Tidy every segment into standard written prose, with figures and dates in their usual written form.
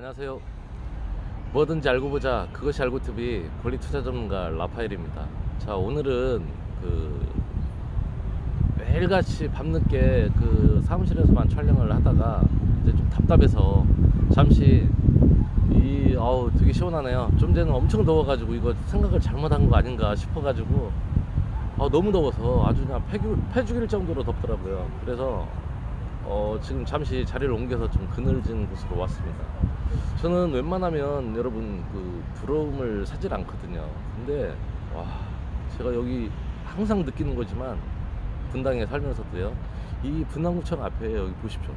안녕하세요. 뭐든지 알고 보자. 그것이 알고 TV 권리 투자 전문가 라파엘입니다. 자, 오늘은 매일같이 밤늦게 사무실에서만 촬영을 하다가 이제 좀 답답해서 잠시 되게 시원하네요. 좀 전에는 엄청 더워가지고 이거 생각을 잘못한 거 아닌가 싶어가지고 너무 더워서 아주 그냥 폐 죽일 정도로 덥더라고요. 그래서 지금 잠시 자리를 옮겨서 좀 그늘진 곳으로 왔습니다. 저는 웬만하면 여러분 부러움을 사질 않거든요. 근데 제가 여기 항상 느끼는 거지만 분당에 살면서도요, 이 분당구청 앞에 여기 보십시오.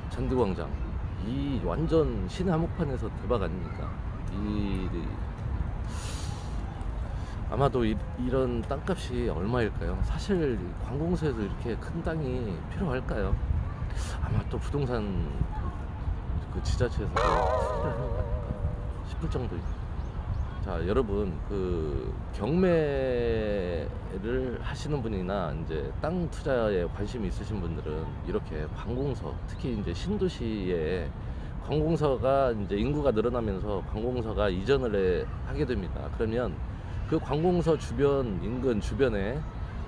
잔디광장, 이 완전 시내 한복판에서 대박 아닙니까? 아마도 이런 땅값이 얼마일까요? 사실 관공서에서 이렇게 큰 땅이 필요할까요? 아마 또 부동산 지자체에서 투자를 하는 거 아닐까 싶을 정도입니다. 자, 여러분, 경매를 하시는 분이나 이제 땅 투자에 관심이 있으신 분들은 이렇게 관공서, 특히 이제 신도시에 관공서가 이제 인구가 늘어나면서 관공서가 이전을 하게 됩니다. 그러면 그 관공서 주변, 인근 주변에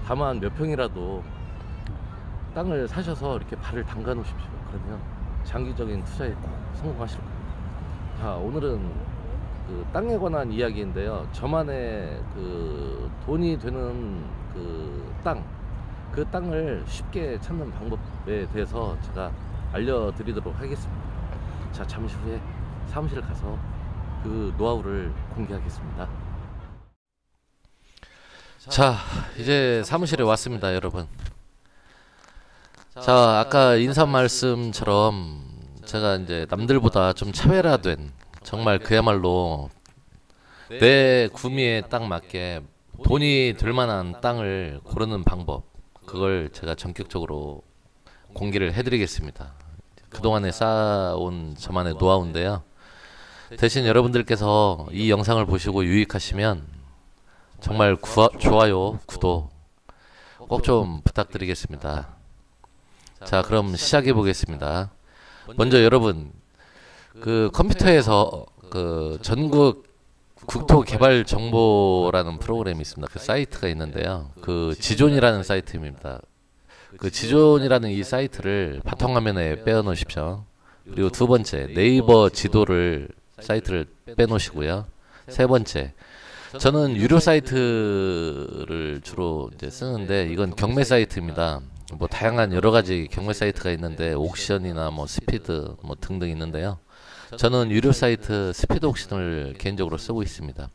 다만 몇 평이라도 땅을 사셔서 이렇게 발을 담가 놓으십시오. 그러면 장기적인 투자에 꼭 성공하실 겁니다. 자, 오늘은 땅에 관한 이야기인데요. 저만의 돈이 되는 그 땅을 쉽게 찾는 방법에 대해서 제가 알려드리도록 하겠습니다. 자, 잠시 후에 사무실 가서 그 노하우를 공개하겠습니다. 자, 이제 사무실에 왔습니다, 여러분. 자, 아까 인사 말씀처럼 제가 이제 남들보다 좀 차별화된, 정말 그야말로 내 구미에 딱 맞게 돈이 될 만한 땅을 고르는 방법, 그걸 제가 전격적으로 공개를 해드리겠습니다. 그동안에 쌓아온 저만의 노하우인데요. 대신 여러분들께서 이 영상을 보시고 유익하시면 정말 좋아요, 구독 꼭 좀 부탁드리겠습니다. 자, 그럼 시작해 보겠습니다. 먼저 여러분, 컴퓨터에서 전국 국토개발정보라는 프로그램이 있습니다. 그 사이트가 있는데요. 지존이라는 사이트입니다. 지존이라는 이 사이트를 바탕화면에 빼어 놓으십시오. 그리고 두 번째, 네이버 지도를 사이트를 빼 놓으시고요. 세 번째, 저는 유료 사이트를 주로 이제 쓰는데, 이건 경매 사이트입니다. 뭐 다양한 여러 가지 경매 사이트가 있는데, 옥션이나 뭐 스피드 뭐 등등 있는데요. 저는 유료 사이트 스피드 옥션을 개인적으로 쓰고 있습니다.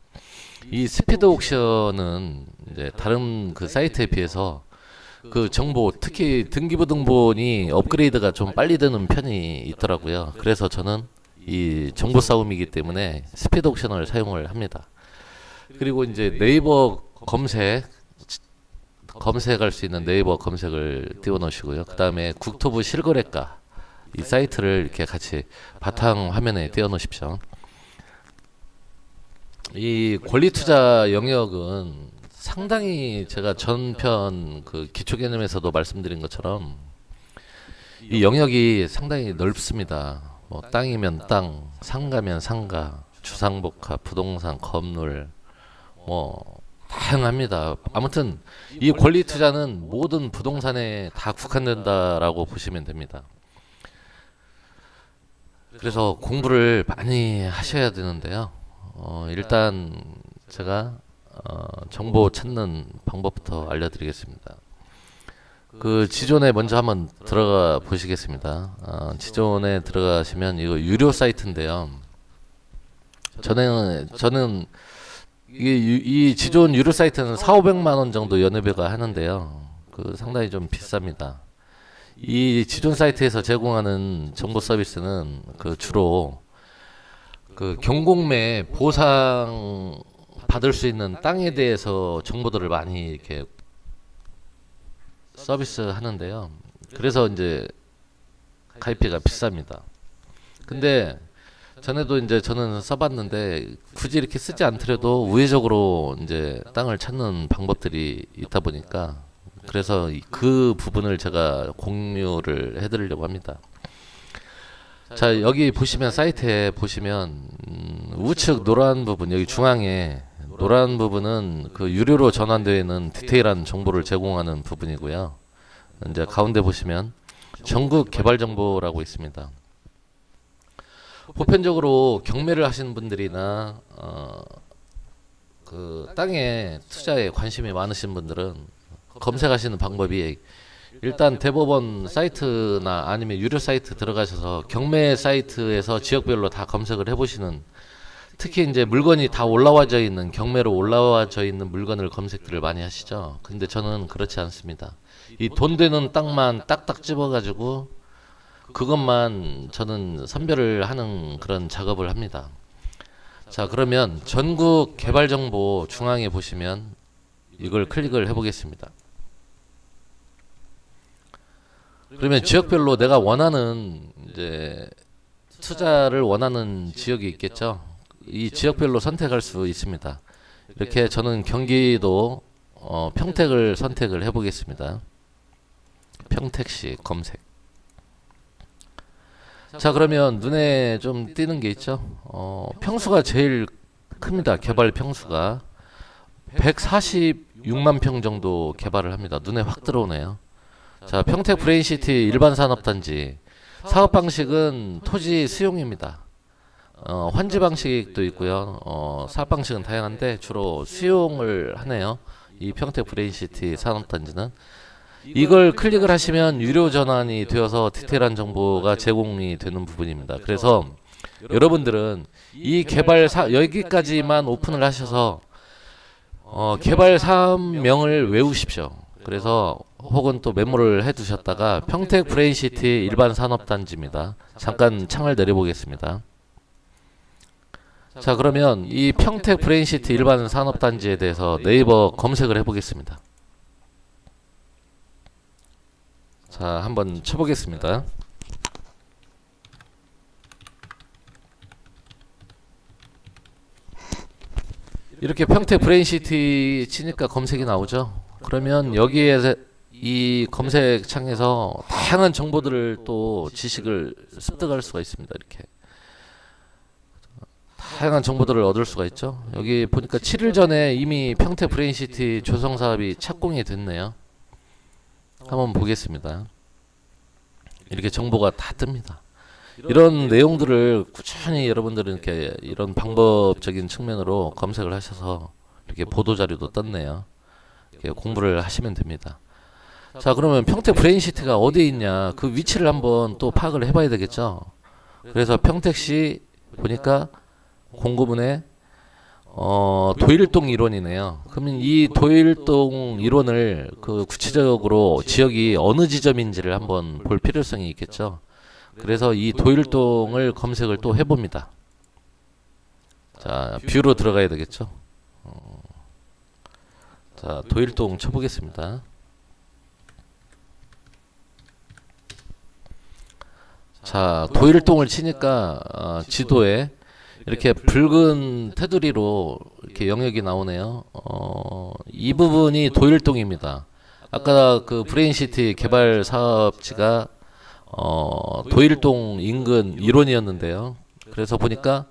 이 스피드 옥션은 이제 다른 사이트에 비해서 정보, 특히 등기부등본이 업그레이드가 좀 빨리 되는 편이 있더라고요. 그래서 저는 이 정보 싸움이기 때문에 스피드 옥션을 사용을 합니다. 그리고 이제 네이버 검색할 수 있는 네이버 검색을 띄워 놓으시고요. 그 다음에 국토부 실거래가, 이 사이트를 이렇게 같이 바탕 화면에 띄워 놓으십시오. 이 권리투자 영역은 상당히, 제가 전편 기초 개념에서도 말씀드린 것처럼 이 영역이 상당히 넓습니다. 뭐 땅이면 땅, 상가면 상가, 주상복합, 부동산, 건물, 뭐 다양합니다. 아무튼 이 권리 투자는 모든 부동산에 다 국한된다라고 보시면 됩니다. 그래서 공부를 많이 하셔야 되는데요. 일단 제가 정보 찾는 방법부터 알려드리겠습니다. 지존에 먼저 한번 들어가 보시겠습니다. 지존에 들어가시면 이거 유료 사이트인데요. 저는 이 지존 유료 사이트는 4,500만원 정도 연회비가 하는데요. 상당히 좀 비쌉니다. 이 지존 사이트에서 제공하는 정보 서비스는 주로 경공매 보상 받을 수 있는 땅에 대해서 정보들을 많이 이렇게 서비스 하는데요. 그래서 이제 가입비가 비쌉니다. 근데 전에도 이제 저는 써봤는데, 굳이 이렇게 쓰지 않더라도 우회적으로 이제 땅을 찾는 방법들이 있다 보니까, 그래서 그 부분을 제가 공유를 해드리려고 합니다. 자, 여기 보시면 사이트에 보시면 우측 노란 부분, 여기 중앙에 노란 부분은 그 유료로 전환되어 있는 디테일한 정보를 제공하는 부분이고요. 이제 가운데 보시면 전국 개발 정보라고 있습니다. 보편적으로 경매를 하시는 분들이나 그 땅에 투자에 관심이 많으신 분들은 검색하시는 방법이 일단 대법원 사이트나 아니면 유료 사이트 들어가셔서 경매 사이트에서 지역별로 다 검색을 해보시는, 특히 이제 물건이 다 올라와져 있는, 경매로 올라와져 있는 물건을 검색들을 많이 하시죠. 근데 저는 그렇지 않습니다. 이 돈 되는 땅만 딱딱 집어가지고 그것만 저는 선별을 하는 그런 작업을 합니다. 자, 그러면 전국 개발 정보 중앙에 보시면 이걸 클릭을 해보겠습니다. 그러면 지역별로 내가 원하는 이제 투자를 원하는 지역이 있겠죠. 이 지역별로 선택할 수 있습니다. 이렇게 저는 경기도 평택을 선택을 해보겠습니다. 평택시 검색. 자, 그러면 눈에 좀 띄는 게 있죠. 평수가 제일 큽니다. 개발 평수가 146만 평 정도 개발을 합니다. 눈에 확 들어오네요. 자, 평택 브레인시티 일반 산업단지 사업 방식은 토지 수용입니다. 환지 방식도 있고요. 사업 방식은 다양한데 주로 수용을 하네요. 이 평택 브레인시티 산업단지는 이걸 클릭을 하시면 유료 전환이 되어서 디테일한 정보가 제공이 되는 부분입니다. 그래서 여러분들은 이 개발 여기까지만 오픈을 하셔서 개발 사업명을 외우십시오. 그래서 혹은 또 메모를 해 두셨다가 평택 브레인시티 일반 산업단지입니다. 잠깐 창을 내려보겠습니다. 자, 그러면 이 평택 브레인시티 일반 산업단지에 대해서 네이버 검색을 해보겠습니다. 자, 한번 쳐보겠습니다. 이렇게 평택 브레인시티 치니까 검색이 나오죠. 그러면 여기에 이 검색창에서 다양한 정보들을 또 지식을 습득할 수가 있습니다. 이렇게 다양한 정보들을 얻을 수가 있죠. 여기 보니까 7일 전에 이미 평택 브레인시티 조성사업이 착공이 됐네요. 한번 보겠습니다. 이렇게 정보가 다 뜹니다. 이런 내용들을 꾸준히 여러분들은 이렇게 이런 방법적인 측면으로 검색을 하셔서 이렇게 보도자료도 떴네요. 이렇게 공부를 하시면 됩니다. 자, 그러면 평택 브레인시티가 어디에 있냐, 그 위치를 한번 또 파악을 해봐야 되겠죠. 그래서 평택시 보니까 공고문에 도일동 일원이네요. 그러면 이 도일동 일원을 그 구체적으로 지역이 어느 지점인지를 한번 볼 필요성이 있겠죠. 그래서 이 도일동을 검색을 또 해봅니다. 자, 뷰로 들어가야 되겠죠. 자, 도일동 쳐보겠습니다. 자, 도일동을 치니까 지도에 이렇게 붉은 테두리로 이렇게 영역이 나오네요. 이 부분이 도일동입니다. 아까 그 브레인시티 개발 사업지가 도일동 인근 일원이었는데요. 그래서 보니까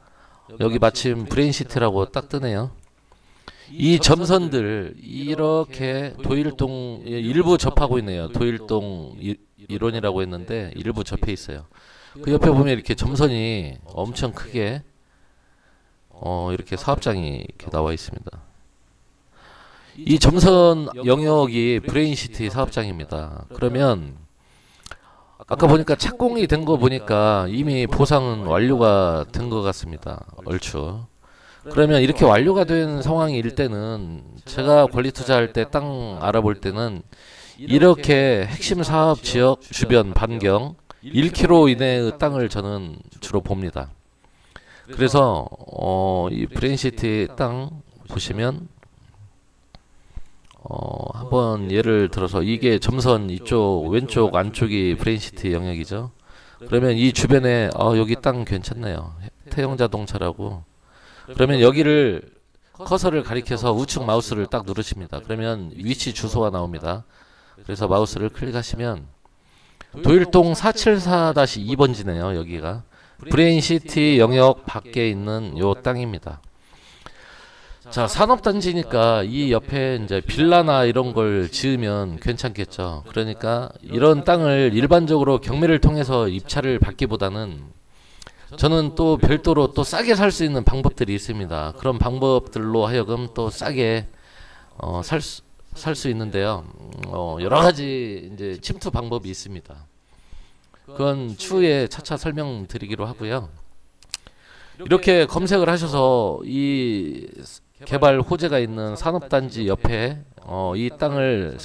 여기 마침 브레인시티라고 딱 뜨네요. 이 점선들 이렇게 도일동 일부 접하고 있네요. 도일동 일원이라고 했는데 일부 접해 있어요. 그 옆에 보면 이렇게 점선이 엄청 크게 이렇게 사업장이 이렇게 나와 있습니다. 이 점선 영역이 브레인시티 사업장입니다. 그러면 아까 보니까 착공이 된 거 보니까 이미 보상은 완료가 된 것 같습니다. 얼추. 그러면 이렇게 완료가 된 상황일 때는 제가 권리 투자할 때 땅 알아볼 때는 이렇게 핵심 사업 지역 주변 반경 1km 이내의 땅을 저는 주로 봅니다. 그래서 이 브레인시티 땅 보시면 한번 예를 들어서 이게 점선 이쪽 왼쪽 안쪽이 브레인시티 영역이죠. 그러면 이 주변에 여기 땅 괜찮네요. 태영자동차라고. 그러면 여기를 커서를 가리켜서 우측 마우스를 딱 누르십니다. 그러면 위치 주소가 나옵니다. 그래서 마우스를 클릭하시면 도일동 474-2번지네요. 여기가. 브레인시티 영역 밖에 있는 요 땅입니다. 자, 산업단지니까 이 옆에 이제 빌라나 이런 걸 지으면 괜찮겠죠. 그러니까 이런 땅을 일반적으로 경매를 통해서 입찰을 받기보다는 저는 또 별도로 또 싸게 살 수 있는 방법들이 있습니다. 그런 방법들로 하여금 또 싸게 살 수 있는데요. 여러 가지 이제 침투 방법이 있습니다. 그건 추후에 차차 설명드리기로 하고요. 이렇게 검색을 하셔서 이 개발 호재가 있는 산업단지 옆에 이 땅을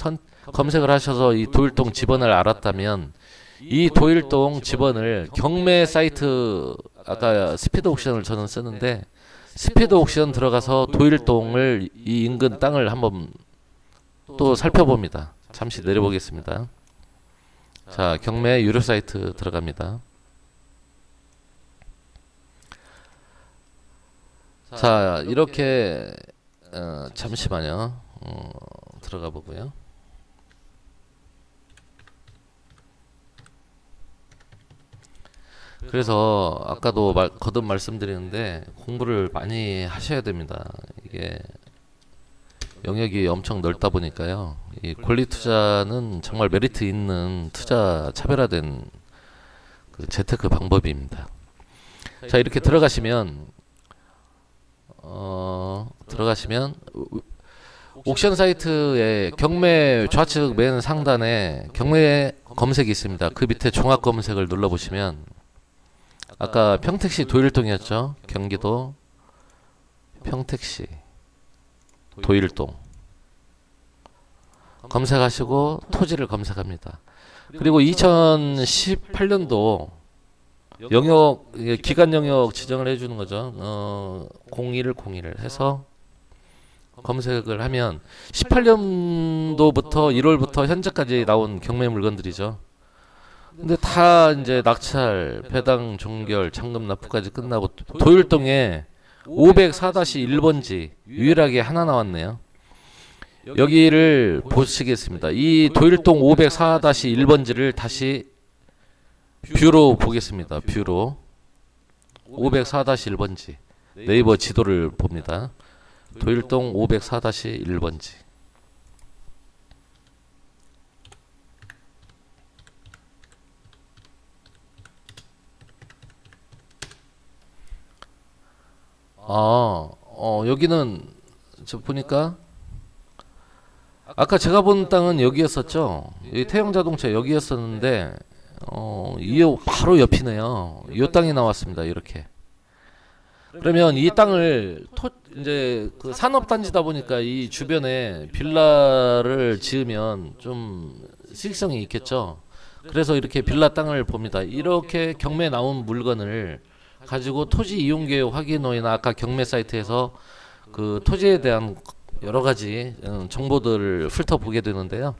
검색을 하셔서 이 도일동 지번을 알았다면 이 도일동 지번을 경매 사이트, 아까 스피드 옥션을 저는 쓰는데 스피드 옥션 들어가서 도일동을 이 인근 땅을 한번 또 살펴봅니다. 잠시 내려보겠습니다. 자, 경매 유료 사이트 들어갑니다. 자, 이렇게 잠시만요. 들어가 보고요. 그래서 아까도 거듭 말씀드리는데 공부를 많이 하셔야 됩니다. 이게 영역이 엄청 넓다 보니까요. 이 권리 투자는 정말 메리트 있는 투자 차별화된 그 재테크 방법입니다. 자, 이렇게 들어가시면 옥션 사이트에 경매 좌측 맨 상단에 경매 검색이 있습니다. 그 밑에 종합 검색을 눌러 보시면 아까 평택시 도일동이었죠. 경기도 평택시 도일동 검색하시고 토지를 검색합니다. 그리고 2018년도 영역 기간 영역 지정을 해주는 거죠. 01을 해서 검색을 하면 18년도부터 1월부터 현재까지 나온 경매 물건들이죠. 근데 다 이제 낙찰, 배당, 종결, 잔금 납부까지 끝나고 도일동에 504-1번지 유일하게 하나 나왔네요. 여기를 보시겠습니다. 이 도일동 504-1번지를 다시 뷰로 보겠습니다. 뷰로 504-1번지 네이버 지도를 봅니다. 도일동 504-1번지 여기는 저 보니까 아까 제가 본 땅은 여기였었죠. 이 태영자동차 여기였었는데 이 바로 옆이네요. 이 땅이 나왔습니다. 이렇게. 그러면 이 땅을 이제 그 산업단지다 보니까 이 주변에 빌라를 지으면 좀 수익성이 있겠죠. 그래서 이렇게 빌라 땅을 봅니다. 이렇게 경매 나온 물건을 가지고 토지 이용계획 확인 후에나 아까 경매 사이트에서 그 토지에 대한 여러 가지 정보들을 훑어보게 되는데요.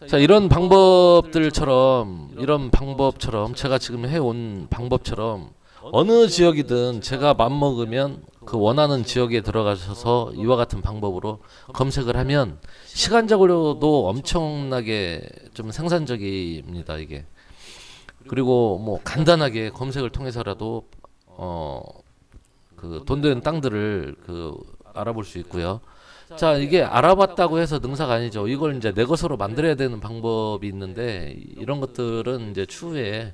자, 이런 방법처럼 제가 지금 해온 방법처럼 어느 지역이든 제가 맘먹으면 그 원하는 지역에 들어가셔서 이와 같은 방법으로 검색을 하면 시간적으로도 엄청나게 좀 생산적입니다. 이게. 그리고 뭐 간단하게 검색을 통해서라도 그 돈 되는 땅들을 알아볼 수 있고요. 자, 이게 알아봤다고 해서 능사가 아니죠. 이걸 이제 내 것으로 만들어야 되는 방법이 있는데 이런 것들은 이제 추후에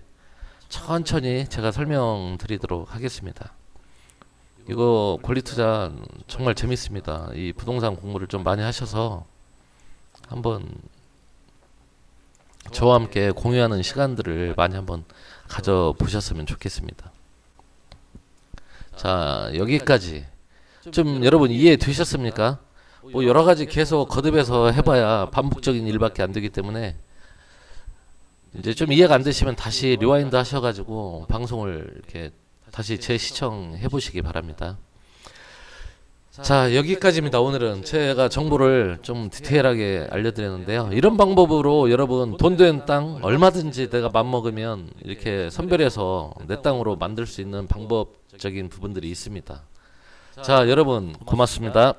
천천히 제가 설명드리도록 하겠습니다. 이거 권리투자 정말 재밌습니다. 이 부동산 공부를 좀 많이 하셔서 한번 저와 함께 공유하는 시간들을 많이 한번 가져보셨으면 좋겠습니다. 자, 여기까지 좀 여러분 이해되셨습니까? 뭐 여러가지 계속 거듭해서 해봐야 반복적인 일밖에 안 되기 때문에 이제 좀 이해가 안 되시면 다시 리와인드 하셔가지고 방송을 이렇게 다시 재시청해 보시기 바랍니다. 자, 여기까지입니다. 오늘은 제가 정보를 좀 디테일하게 알려드렸는데요. 이런 방법으로 여러분 돈 되는 땅 얼마든지 내가 맘먹으면 이렇게 선별해서 내 땅으로 만들 수 있는 방법적인 부분들이 있습니다. 자, 여러분 고맙습니다.